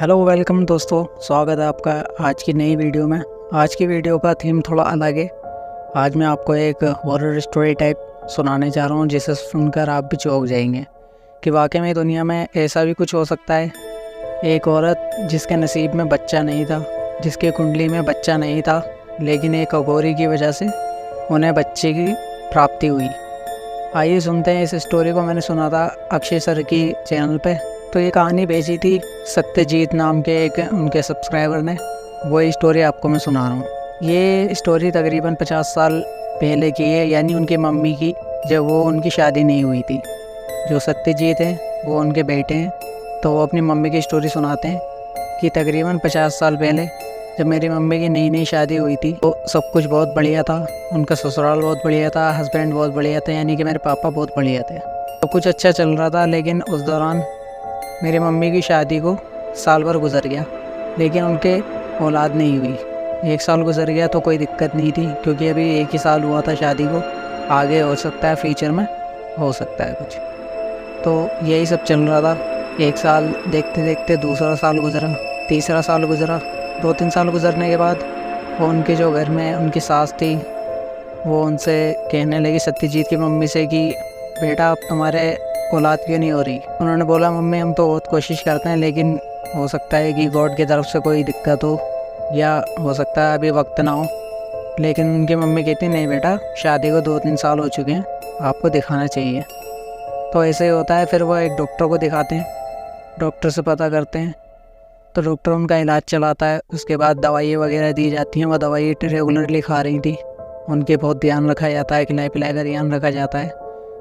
Hello welcome दोस्तों, स्वागत है आपका आज की नई वीडियो में। आज की वीडियो का थीम थोड़ा अलग है। आज मैं आपको एक हॉरर स्टोरी टाइप सुनाने जा रहा हूँ जिसे सुनकर आप भी चौंक जाएंगे कि वाकई में दुनिया में ऐसा भी कुछ हो सकता है। एक औरत जिसके नसीब में बच्चा नहीं था, जिसके कुंडली में बच्चा नहीं था, लेकिन एक अघोरी की वजह से उन्हें बच्चे की प्राप्ति हुई। आइए सुनते हैं इस स्टोरी को। मैंने सुना था अक्षय सर की चैनल पे, तो ये कहानी भेजी थी सत्यजीत नाम के एक उनके सब्सक्राइबर ने। वही स्टोरी आपको मैं सुना रहा हूँ। ये स्टोरी तकरीबन 50 साल पहले की है, यानी उनकी मम्मी की, जब वो उनकी शादी नहीं हुई थी। जो सत्यजीत हैं वो उनके बेटे हैं, तो वो अपनी मम्मी की स्टोरी सुनाते हैं कि तकरीबन 50 साल पहले जब मेरी मम्मी की नई नई शादी हुई थी तो सब कुछ बहुत बढ़िया था। उनका ससुराल बहुत बढ़िया था, हस्बैंड बहुत बढ़िया थे, यानी कि मेरे पापा बहुत बढ़िया थे। सब कुछ अच्छा चल रहा था। लेकिन उस दौरान मेरी मम्मी की शादी को साल भर गुजर गया, लेकिन उनके औलाद नहीं हुई। 1 साल गुजर गया तो कोई दिक्कत नहीं थी, क्योंकि अभी 1 ही साल हुआ था शादी को। आगे हो सकता है, फ्यूचर में हो सकता है कुछ। तो यही सब चल रहा था। 1 साल देखते देखते दूसरा साल गुजरा, तीसरा साल गुजरा। 2-3 साल गुजरने के बाद वो उनके जो घर में उनकी सास थी, वो उनसे कहने लगी, सत्यजीत की मम्मी से, कि बेटा अब तुम्हारे औलाद क्यों नहीं हो रही। उन्होंने बोला, मम्मी हम तो बहुत कोशिश करते हैं, लेकिन हो सकता है कि गॉड की तरफ से कोई दिक्कत हो, या हो सकता है अभी वक्त ना हो। लेकिन उनकी मम्मी कहती, नहीं बेटा, शादी को 2-3 साल हो चुके हैं, आपको दिखाना चाहिए। तो ऐसे ही होता है। फिर वो एक डॉक्टर को दिखाते हैं, डॉक्टर से पता करते हैं, तो डॉक्टर उनका इलाज चलाता है। उसके बाद दवाई वगैरह दी जाती हैं। वो दवाई रेगुलरली खा रही थी। उनके बहुत ध्यान रखा जाता है, खिलाई पिलाई का ध्यान रखा जाता है।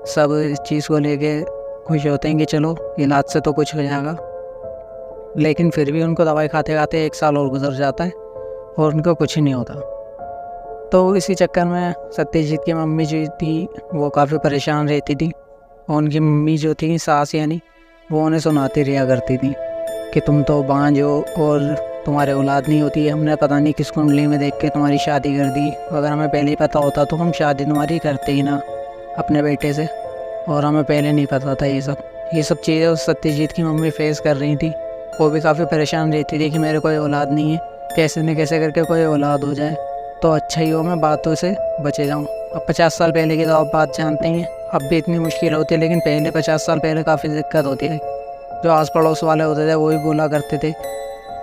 सब इस चीज़ को लेके खुश होते हैं कि चलो इलाज से तो कुछ हो जाएगा। लेकिन फिर भी उनको दवाई खाते खाते 1 साल और गुजर जाता है और उनको कुछ ही नहीं होता। तो इसी चक्कर में सत्यजीत की मम्मी जो थी वो काफ़ी परेशान रहती थी। और उनकी मम्मी जो थी, सास यानी, वो उन्हें सुनाती रहा करती थी कि तुम तो बांझ हो और तुम्हारे औलाद नहीं होती। हमने पता नहीं किस कुंडली में देख के तुम्हारी शादी कर दी। अगर हमें पहले ही पता होता तो हम शादी तुम्हारी करते ही ना अपने बेटे से, और हमें पहले नहीं पता था। ये सब चीज़ें उस सत्यजीत की मम्मी फेस कर रही थी। वो भी काफ़ी परेशान रहती थी कि मेरे कोई औलाद नहीं है, कैसे न कैसे करके कोई औलाद हो जाए तो अच्छा ही हो, मैं बातों से बचे जाऊँ। अब 50 साल पहले की तो आप बात जानते ही हैं, अब भी इतनी मुश्किल होती है, लेकिन पहले 50 साल पहले काफ़ी दिक्कत होती है। जो आस पड़ोस वाले होते थे वो भी बोला करते थे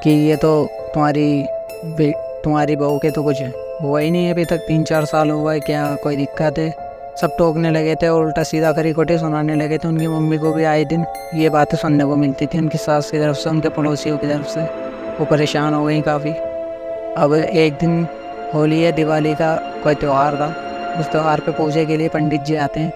कि ये तो तुम्हारी बहू के तो कुछ हुआ ही नहीं है अभी तक, 3-4 साल हुआ है, क्या कोई दिक्कत है। सब टोकने लगे थे और उल्टा सीधा खरी खोटी सुनाने लगे थे। उनकी मम्मी को भी आए दिन ये बातें सुनने को मिलती थी, उनकी सास की तरफ से, उनके पड़ोसियों की तरफ से। वो परेशान हो गई काफ़ी। अब एक दिन होली या दिवाली का कोई त्यौहार था। उस त्यौहार पे पूजा के लिए पंडित जी आते हैं।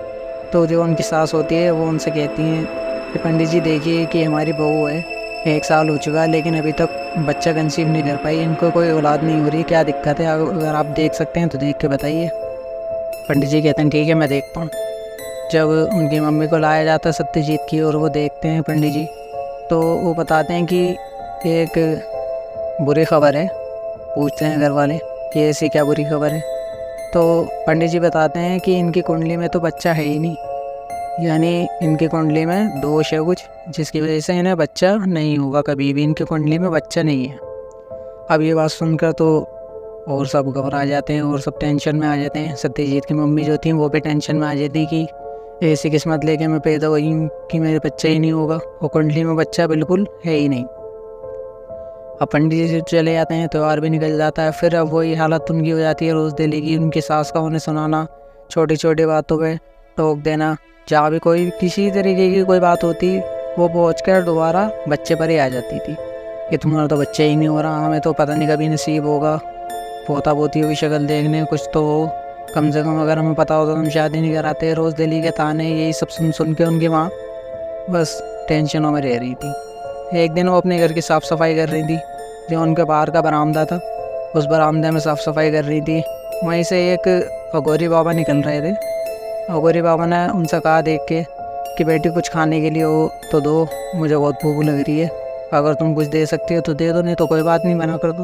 तो जो उनकी सास होती है वो उनसे कहती हैं कि पंडित जी देखिए कि हमारी बहू है, 1 साल हो चुका है, लेकिन अभी तक बच्चा कंसीव नहीं कर पाई, इनको कोई औलाद नहीं हो रही, क्या दिक्कत है? अगर आप देख सकते हैं तो देख के बताइए। पंडित जी कहते हैं ठीक है, मैं देखता हूँ। जब उनकी मम्मी को लाया जाता है सत्यजीत की और वो देखते हैं पंडित जी, तो वो बताते हैं कि एक बुरी खबर है। पूछते हैं घर वाले कि ऐसी क्या बुरी खबर है? तो पंडित जी बताते हैं कि इनकी कुंडली में तो बच्चा है ही नहीं, यानी इनकी कुंडली में दोष है कुछ, जिसकी वजह से इन्हें बच्चा नहीं होगा कभी भी। इनकी कुंडली में बच्चा नहीं है। अब ये बात सुनकर तो और सब घबरा जाते हैं और सब टेंशन में आ जाते हैं। सत्यजीत की मम्मी जो थी वो भी टेंशन में आ जाती कि ऐसी किस्मत लेके मैं पैदा हुई हूँ कि मेरे बच्चा ही नहीं होगा, और कुंडली में बच्चा बिल्कुल है ही नहीं। अब पंडित जी चले जाते हैं, त्यौहार भी निकल जाता है। फिर अब वही हालत उनकी हो जाती है रोज़ डेली की। उनकी सास का उन्हें सुनाना, छोटी छोटी बातों पर टोक देना। जहाँ भी कोई किसी तरीके की कोई बात होती, वो पहुँच कर दोबारा बच्चे पर ही आ जाती थी कि तुम्हारा तो बच्चा ही नहीं हो रहा, हमें तो पता नहीं कभी नसीब होगा पोता पोतियों की शक्ल देखने, कुछ तो हो कम से कम। अगर हमें पता होता तो हम शादी नहीं कराते। रोज़ दिल्ली के ताने यही सब सुन सुन के उनकी माँ बस टेंशनों में रह रही थी। एक दिन वो अपने घर की साफ़ सफाई कर रही थी। जो उनके बाहर का बरामदा था, उस बरामदे में साफ़ सफाई कर रही थी। वहीं से एक अघोरी बाबा निकल रहे थे। अघोरी बाबा ने उनसे कहा देख के कि बेटी कुछ खाने के लिए हो तो दो, मुझे बहुत भूख लग रही है, अगर तुम कुछ दे सकती हो तो दे दो, नहीं तो कोई बात नहीं, मना कर दो।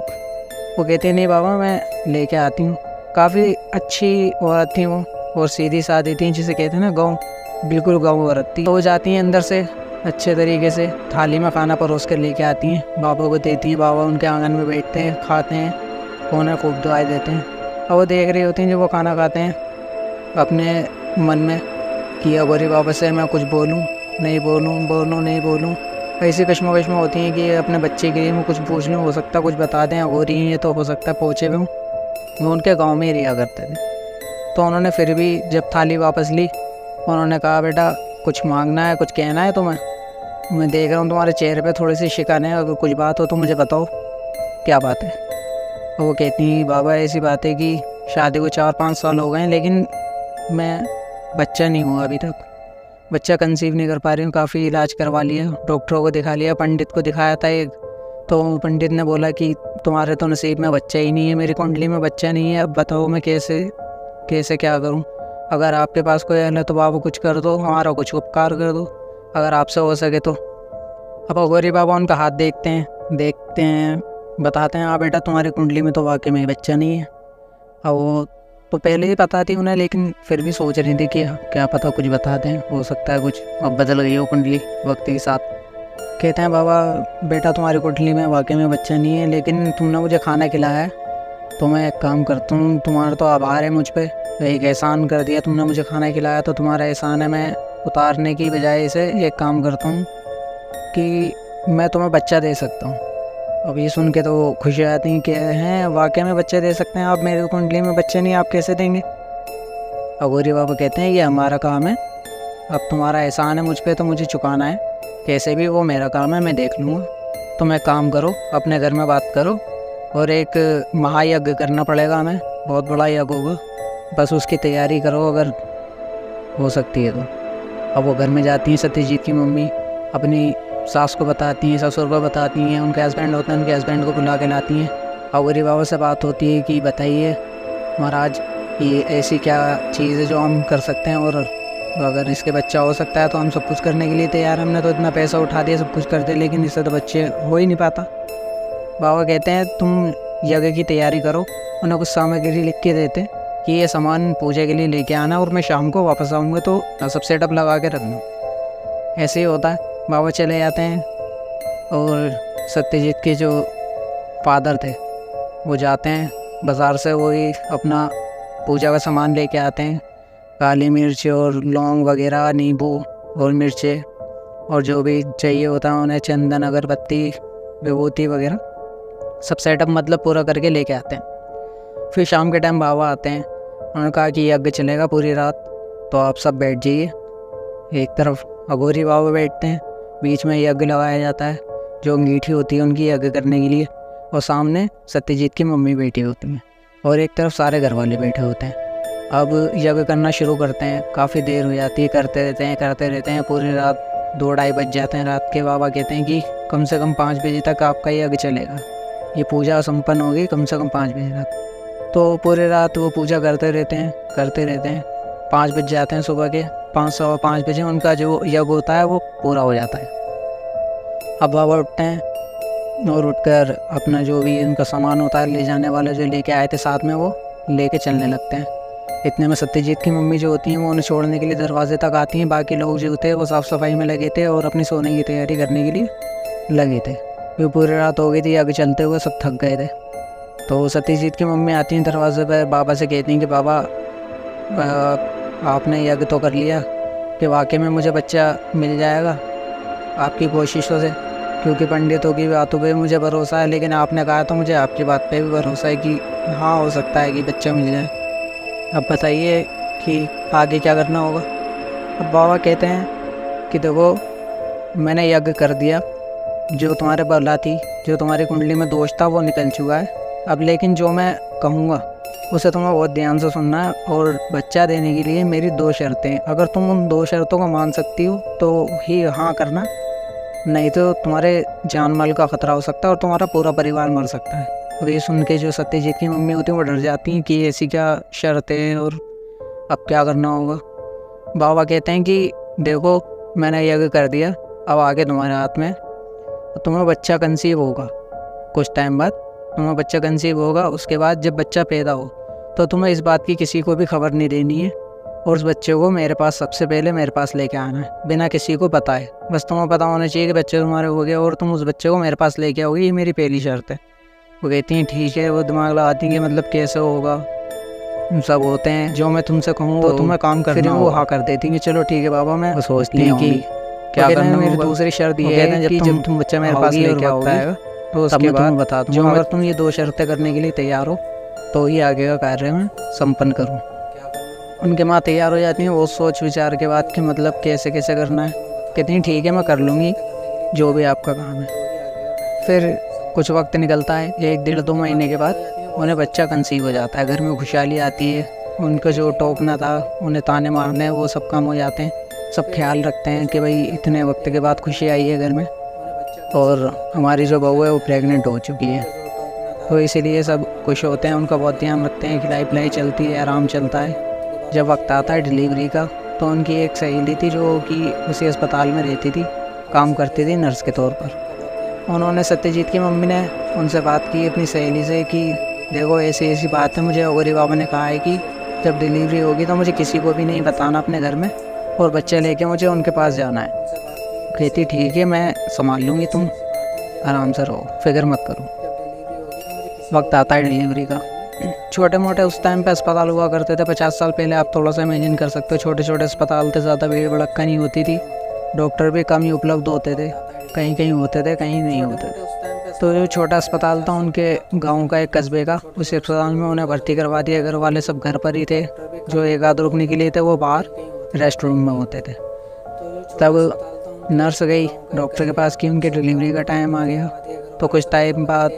वो कहते नहीं बाबा, मैं लेके आती हूँ। काफ़ी अच्छी औरत थी वो, और सीधी सादी थी, जिसे कहते हैं ना गाँव, बिल्कुल गाँव औरत थी। तो वो जाती हैं अंदर से अच्छे तरीके से थाली में खाना परोस कर लेके आती हैं, बाबा को देती हैं। बाबा उनके आंगन में बैठते हैं, खाते हैं, उन्हें खूब दुआएं देते हैं। और वो देख रही होती हैं जब वो खाना खाते हैं अपने मन में कि अगोरी बाबा से मैं कुछ बोलूं नहीं बोलूं। ऐसी कश्मकश में होती हैं कि अपने बच्चे के लिए मैं कुछ पूछ लूँ, हो सकता कुछ बता दें। अगोरी हैं ये तो हो सकता है पहुँचे हुए हूँ। वो उनके गाँव में ही रिया करते थे। तो उन्होंने फिर भी जब थाली वापस ली, उन्होंने कहा बेटा कुछ मांगना है, कुछ कहना है तुम्हें? मैं देख रहा हूँ तुम्हारे चेहरे पे थोड़ी सी शिकन है, अगर कुछ बात हो तो मुझे बताओ, क्या बात है? तो वो कहती हैं बाबा ऐसी बात है कि शादी को 4-5 साल हो गए हैं, लेकिन मैं बच्चा नहीं हुआ अभी तक, बच्चा कंसीव नहीं कर पा रही हूँ। काफ़ी इलाज करवा लिया, डॉक्टरों को दिखा लिया, पंडित को दिखाया था एक, तो पंडित ने बोला कि तुम्हारे तो नसीब में बच्चा ही नहीं है, मेरी कुंडली में बच्चा नहीं है। अब बताओ मैं कैसे क्या करूँ? अगर आपके पास कोई है तो बाबा कुछ कर दो, हमारा कुछ उपकार कर दो, अगर आपसे हो सके तो। अब अगोरी बाबा उनका हाथ देखते हैं, बताते हैं हाँ बेटा तुम्हारी कुंडली में तो वाकई में बच्चा नहीं है। अब वो तो पहले ही पता थी उन्हें, लेकिन फिर भी सोच रही थी कि क्या पता कुछ बता दें, हो सकता है कुछ अब बदल गई हो कुंडली वक्त के साथ। कहते हैं बाबा बेटा तुम्हारी कुंडली में वाकई में बच्चा नहीं है, लेकिन तुमने मुझे खाना खिलाया है, तो मैं एक काम करता हूँ, तुम्हारा तो आभार है मुझ पर, एक एहसान कर दिया तुमने, मुझे खाना खिलाया तो तुम्हारा एहसान है। मैं उतारने की बजाय इसे एक काम करता हूँ कि मैं तुम्हें बच्चा दे सकता हूँ। अब ये सुन के तो खुशी आती है कि हैं वाकई में बच्चे दे सकते हैं आप, मेरी कुंडली में बच्चे नहीं, आप कैसे देंगे? अगोरी बाबा कहते हैं ये हमारा काम है, अब तुम्हारा एहसान है मुझ पर तो मुझे चुकाना है, कैसे भी वो मेरा काम है, मैं देख लूँगा। तुम एक काम करो, अपने घर में बात करो और एक महायज्ञ करना पड़ेगा हमें, बहुत बड़ा यज्ञ होगा, बस उसकी तैयारी करो अगर हो सकती है तो। अब वो घर में जाती हैं, सत्यजीत की मम्मी अपनी सास को बताती हैं, ससुर को बताती हैं, उनके हस्बैंड होते हैं, उनके हस्बैंड को बुला के लाती हैं। अगोरी बाबा से बात होती है कि बताइए महाराज ये ऐसी क्या चीज़ है जो हम कर सकते हैं, और अगर इसके बच्चा हो सकता है तो हम सब कुछ करने के लिए तैयार, हमने तो इतना पैसा उठा दिया, सब कुछ करते, लेकिन इससे तो बच्चे हो ही नहीं पाता। बाबा कहते हैं तुम यज्ञ की तैयारी करो, उन्हें कुछ सामग्री लिख के देते कि ये सामान पूजा के लिए लेके आना और मैं शाम को वापस आऊँगा तो सब सेटअप लगा के रखना। ऐसे ही होता है। बाबा चले जाते हैं और सत्यजीत के जो फादर थे वो जाते हैं बाज़ार से, वही अपना पूजा का सामान लेके आते हैं, काली मिर्च और लौंग वगैरह, नींबू और मिर्चें और जो भी चाहिए होता है उन्हें, चंदन, अगरबत्ती, विभूति वगैरह सब सेटअप मतलब पूरा करके लेके आते हैं। फिर शाम के टाइम बाबा आते हैं, उन्होंने कहा कि यज्ञ चलेगा पूरी रात, तो आप सब बैठ जाइए। एक तरफ अगोरी बाबा बैठते हैं, बीच में यज्ञ लगाया जाता है, जो अंगीठी होती है उनकी यज्ञ करने के लिए, और सामने सत्यजीत की मम्मी बैठी होती हैं और एक तरफ सारे घर वाले बैठे होते हैं। अब यज्ञ करना शुरू करते हैं, काफ़ी देर हो जाती है, करते रहते हैं पूरी रात, 2-2:30 बज जाते हैं रात के। बाबा कहते हैं कि कम से कम 5 बजे तक आपका यज्ञ चलेगा, ये पूजा संपन्न होगी कम से कम 5 बजे तक। तो पूरी रात वो पूजा करते रहते हैं, 5 बज जाते हैं सुबह के, 5-5:15 बजे उनका जो यज्ञ होता है वो पूरा हो जाता है। अब बाबा उठते हैं और उठकर अपना जो भी उनका सामान होता है ले जाने वाला, जो लेके आए थे साथ में, वो लेके चलने लगते हैं। इतने में सत्यजीत की मम्मी जो होती हैं वो उन्हें छोड़ने के लिए दरवाजे तक आती हैं। बाकी लोग जो थे वो साफ़ सफाई में लगे थे और अपनी सोने की तैयारी करने के लिए लगे थे। फिर पूरी रात हो गई थी आगे चलते हुए, सब थक गए थे। तो सत्यजीत की मम्मी आती हैं दरवाजे पर, बाबा से कहती हैं कि बाबा आपने यज्ञ तो कर लिया कि वाकई में मुझे बच्चा मिल जाएगा आपकी कोशिशों से, क्योंकि पंडितों की बातों पे मुझे भरोसा है, लेकिन आपने कहा तो मुझे आपकी बात पे भी भरोसा है कि हाँ हो सकता है कि बच्चा मिल जाए। अब बताइए कि आगे क्या करना होगा। अब बाबा कहते हैं कि देखो मैंने यज्ञ कर दिया, जो तुम्हारे बला थी, जो तुम्हारी कुंडली में दोष था वो निकल चुका है। अब लेकिन जो मैं कहूँगा उसे तुम्हें बहुत ध्यान से सुनना है, और बच्चा देने के लिए मेरी 2 शर्तें हैं। अगर तुम उन 2 शर्तों को मान सकती हो तो ही हाँ करना, नहीं तो तुम्हारे जान माल का खतरा हो सकता है और तुम्हारा पूरा परिवार मर सकता है। और ये सुन के जो सत्यजीत की मम्मी होती है वो डर जाती हैं कि ऐसी क्या शर्तें हैं और अब क्या करना होगा। बाबा कहते हैं कि देखो मैंने यज्ञ कर दिया, अब आगे तुम्हारे हाथ में, तुम्हें बच्चा कंसीव होगा, कुछ टाइम बाद तुम्हें बच्चा कंसीव होगा। उसके बाद जब बच्चा पैदा हो तो तुम्हें इस बात की किसी को भी खबर नहीं देनी है, और उस बच्चे को मेरे पास सबसे पहले मेरे पास लेके आना है, बिना किसी को बताए। बस तुम्हें पता होना चाहिए कि बच्चे तुम्हारे हो गए और तुम उस बच्चे को मेरे पास लेके आओगे, ये मेरी पहली शर्त है। वो कहती हैं ठीक है। वो दिमाग लगाती हैं कि मतलब कैसे होगा, सब होते हैं, जो मैं तुमसे कहूँ तो तुम्हें काम करना। फिर वो हाँ कर देती हैं कि चलो ठीक है बाबा। मैं सोचती हैं कि क्या करना है। मेरी दूसरी शर्त ये है कि जब तुम बच्चा मेरे पास लेके आओगे तो उसके बाद बता दूँ, अगर तुम ये 2 शर्तें करने के लिए तैयार हो तो ये आगे का कार्य मैं संपन्न करूँ। उनके माँ तैयार हो जाती हैं वो सोच विचार के बाद कि मतलब कैसे कैसे करना है। कहती हैं ठीक है मैं कर लूँगी जो भी आपका काम है। फिर कुछ वक्त निकलता है, 1-1.5-2 महीने के बाद उन्हें बच्चा कंसीव हो जाता है। घर में खुशहाली आती है, उनका जो टोकना था, उन्हें ताने मारने, वो सब कम हो जाते हैं। सब ख्याल रखते हैं कि भाई इतने वक्त के बाद खुशी आई है घर में और हमारी जो बहू है वो प्रेग्नेंट हो चुकी है। तो इसीलिए सब खुश होते हैं, उनका बहुत ध्यान रखते हैं, खिलाई पिलाई चलती है, आराम चलता है। जब वक्त आता है डिलीवरी का तो उनकी एक सहेली थी जो कि उसी अस्पताल में रहती थी, काम करती थी नर्स के तौर पर। उन्होंने सत्यजीत की मम्मी ने उनसे बात की अपनी सहेली से कि देखो ऐसी ऐसी बात है, मुझे अगोरी बाबा ने कहा है कि जब डिलीवरी होगी तो मुझे किसी को भी नहीं बताना अपने घर में और बच्चे लेके मुझे उनके पास जाना है। कहती ठीक है मैं संभाल लूँगी, तुम आराम से रहो, फिक्र मत करो। वक्त आता है डिलीवरी का। छोटे मोटे उस टाइम पे अस्पताल हुआ करते थे 50 साल पहले, आप थोड़ा सा इमेजिन कर सकते हो। छोटे छोटे अस्पताल थे, ज़्यादा भीड़ भड़क्का नहीं होती थी, डॉक्टर भी कम ही उपलब्ध होते थे, कहीं कहीं होते थे कहीं नहीं होते थे। तो जो छोटा अस्पताल था उनके गांव का, एक कस्बे का, उस अस्पताल में उन्हें भर्ती करवा दिया। घर वाले सब घर पर ही थे, जो एक आध रुकने के लिए थे वो बाहर रेस्ट रूम में होते थे। तब नर्स गई डॉक्टर के पास कि उनके डिलीवरी का टाइम आ गया। तो कुछ टाइम बाद,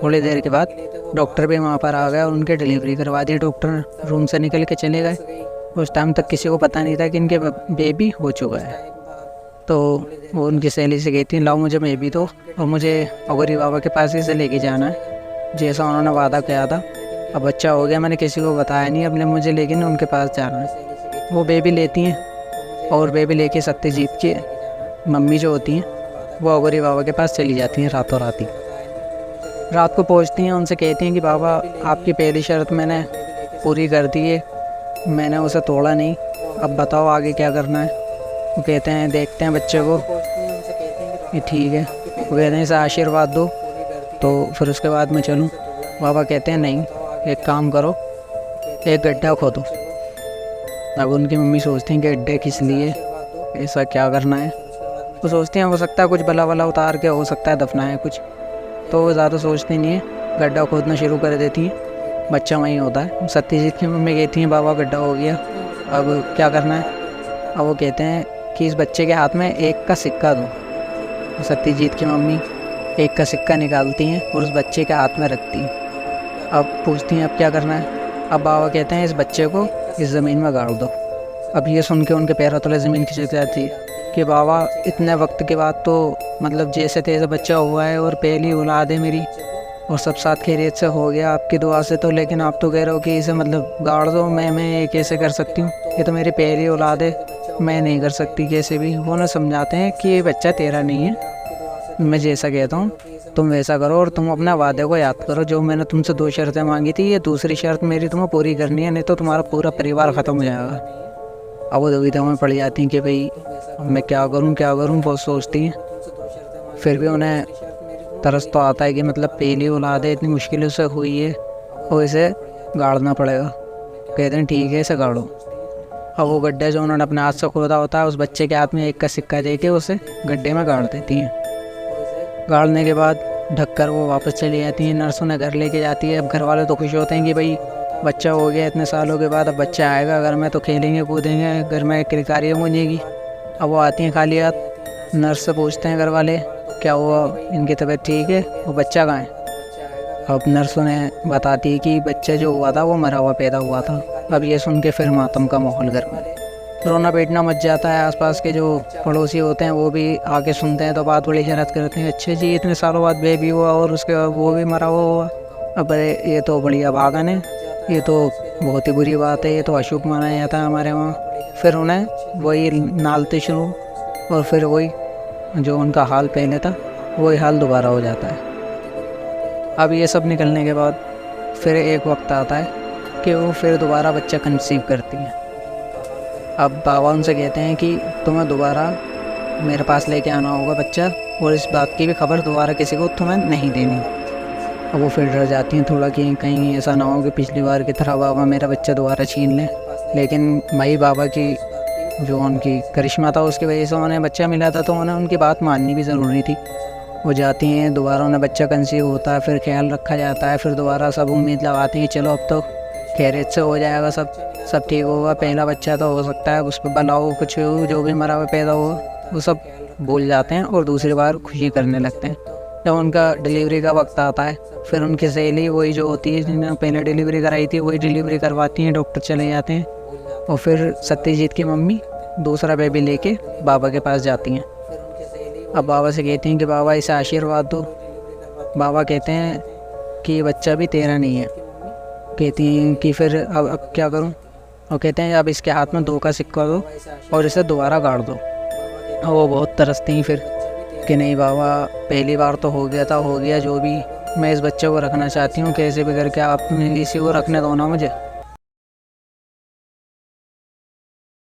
थोड़ी देर के बाद डॉक्टर भी वहाँ पर आ गया और उनके डिलीवरी करवा दी। डॉक्टर रूम से निकल के चले गए। उस टाइम तक किसी को पता नहीं था कि इनके बेबी हो चुका है। तो वो उनकी सहेली से कहती लाओ मुझे बेबी दो और मुझे अगोरी बाबा के पास ही से लेके जाना है, जैसा उन्होंने वादा किया था। अब बच्चा हो गया, मैंने किसी को बताया नहीं अपने मुझे, लेकिन उनके पास जाना है। वो बेबी लेती हैं और बेबी लेके सत्यजीत की मम्मी जो होती हैं वो अगोरी बाबा के पास चली जाती हैं रातों रात ही। रात को पहुंचती हैं, उनसे कहती हैं कि बाबा आपकी पहली शर्त मैंने पूरी कर दी है, मैंने उसे तोड़ा नहीं, अब बताओ आगे क्या करना है। वो कहते हैं देखते हैं बच्चे को, ये ठीक है। वो कहते हैं इसे आशीर्वाद दो तो फिर उसके बाद मैं चलूँ। बाबा कहते हैं नहीं, एक काम करो, एक गड्ढा खोदो। अब उनकी मम्मी सोचती हैं कि गड्ढे किस लिए, ऐसा क्या करना है। वो सोचती हैं हो सकता है कुछ बला वला उतार के, हो सकता है दफनाएं कुछ, तो वो ज़्यादा सोचती नहीं है, गड्ढा खोदना शुरू कर देती हैं। बच्चा वहीं होता है। सत्यजीत की मम्मी कहती हैं बाबा गड्ढा हो गया, अब क्या करना है। अब वो कहते हैं कि इस बच्चे के हाथ में 1 का सिक्का दो। सत्यजीत की मम्मी 1 का सिक्का निकालती हैं और उस बच्चे के हाथ में रखती हैं। अब पूछती हैं अब क्या करना है। अब बाबा कहते हैं इस बच्चे को इस ज़मीन में गाड़ दो। अब ये सुन के उनके पैरों तले ज़मीन खिसक जाती है कि बाबा इतने वक्त के बाद तो मतलब जैसे तैसे बच्चा हुआ है और पहली औलाद है मेरी और सब साथ खैरियत से हो गया आपकी दुआ से, तो लेकिन आप तो कह रहे हो कि इसे मतलब गाड़ दो। मैं ये कैसे कर सकती हूँ, ये तो मेरी पहली औलाद है, मैं नहीं कर सकती कैसे भी। वो ना समझाते हैं कि ये बच्चा तेरा नहीं है, मैं जैसा कहता हूँ तुम वैसा करो और तुम अपना वादे को याद करो। जो मैंने तुमसे 2 शर्तें मांगी थी, ये दूसरी शर्त मेरी तुम्हें पूरी करनी है, नहीं तो तुम्हारा पूरा परिवार ख़त्म हो जाएगा। अब वो दुविधा में पड़ जाती हैं कि भाई मैं क्या करूँ बहुत सोचती हैं। फिर भी उन्हें तरस तो आता है कि मतलब पहली औलाद है, इतनी मुश्किलों से हुई है और इसे गाड़ना पड़ेगा। कहते हैं ठीक है इसे गाड़ो। अब वो गड्ढे जो उन्होंने अपने हाथ से खोदा होता है, उस बच्चे के हाथ में 1 का सिक्का दे के उसे गड्ढे में गाड़ देती हैं। गाड़ने के बाद ढककर वो वापस चली जाती हैं। नर्स उन्हें घर लेके जाती है। अब घर वाले तो खुश होते हैं कि भाई बच्चा हो गया इतने सालों के बाद, अब बच्चा आएगा घर में तो खेलेंगे कूदेंगे, घर में किलकारियाँ गूंजेगी। अब वो आती हैं खाली हाथ। नर्स से पूछते हैं घर वाले क्या हुआ, इनकी तबीयत ठीक है, वो बच्चा कहाँ है। अब नर्स उन्हें बताती है कि बच्चा जो हुआ था वो मरा हुआ पैदा हुआ था। अब ये सुन के फिर मातम का माहौल घर में, रोना पीटना मच जाता है। आसपास के जो पड़ोसी होते हैं वो भी आके सुनते हैं तो बात बड़ी हैरत करते हैं, अच्छे जी इतने सालों बाद बेबी हुआ और उसके बाद वो भी मरा हुआ। अब ये तो बढ़िया भागन है, ये तो बहुत ही बुरी बात है, ये तो अशुभ माना जाता है हमारे वहाँ। फिर उन्हें वही नालते शुरू और फिर वही जो उनका हाल पहले था वही हाल दोबारा हो जाता है। अब ये सब निकलने के बाद फिर एक वक्त आता है कि वो फिर दोबारा बच्चा कंसीव करती हैं। अब बाबा उनसे कहते हैं कि तुम्हें दोबारा मेरे पास लेके आना होगा बच्चा, और इस बात की भी खबर दोबारा किसी को तुम्हें नहीं देनी। अब वो फिर डर जाती हैं थोड़ा कि कहीं ऐसा ना हो कि पिछली बार की तरह बाबा मेरा बच्चा दोबारा छीन लें। लेकिन भाई बाबा की जो उनकी करिश्मा था उसकी वजह से उन्हें बच्चा मिला था, तो उन्हें उनकी बात माननी भी ज़रूरी थी। वो जाती हैं, दोबारा उन्हें बच्चा कंसीव होता है, फिर ख्याल रखा जाता है, फिर दोबारा सब उम्मीद लगाते हैं कि चलो अब तो खैरियत से हो जाएगा, सब ठीक होगा, पहला बच्चा तो हो सकता है, उस पर बला हो, कुछ हो, जो भी मरा हुआ पैदा हो, वो सब भूल जाते हैं और दूसरी बार खुशी करने लगते हैं। जब उनका डिलीवरी का वक्त आता है, फिर उनकी सहेली वही जो होती है जिन्होंने पहले डिलीवरी कराई थी वही डिलीवरी करवाती हैं, डॉक्टर चले जाते हैं, और फिर सत्यजीत की मम्मी दूसरा बेबी लेके बाबा के पास जाती हैं। अब बाबा से कहती हैं कि बाबा इसे आशीर्वाद दो। बाबा कहते हैं कि ये बच्चा भी तेरा नहीं है। कहती हैं कि फिर अब क्या करूं? और कहते हैं अब इसके हाथ में 2 का सिक्का दो और इसे दोबारा गाड़ दो। और वो बहुत तरसती हैं फिर कि नहीं बाबा, पहली बार तो हो गया, जो भी, मैं इस बच्चे को रखना चाहती हूँ, कैसे भी करके आप इसी को रखने दो ना मुझे।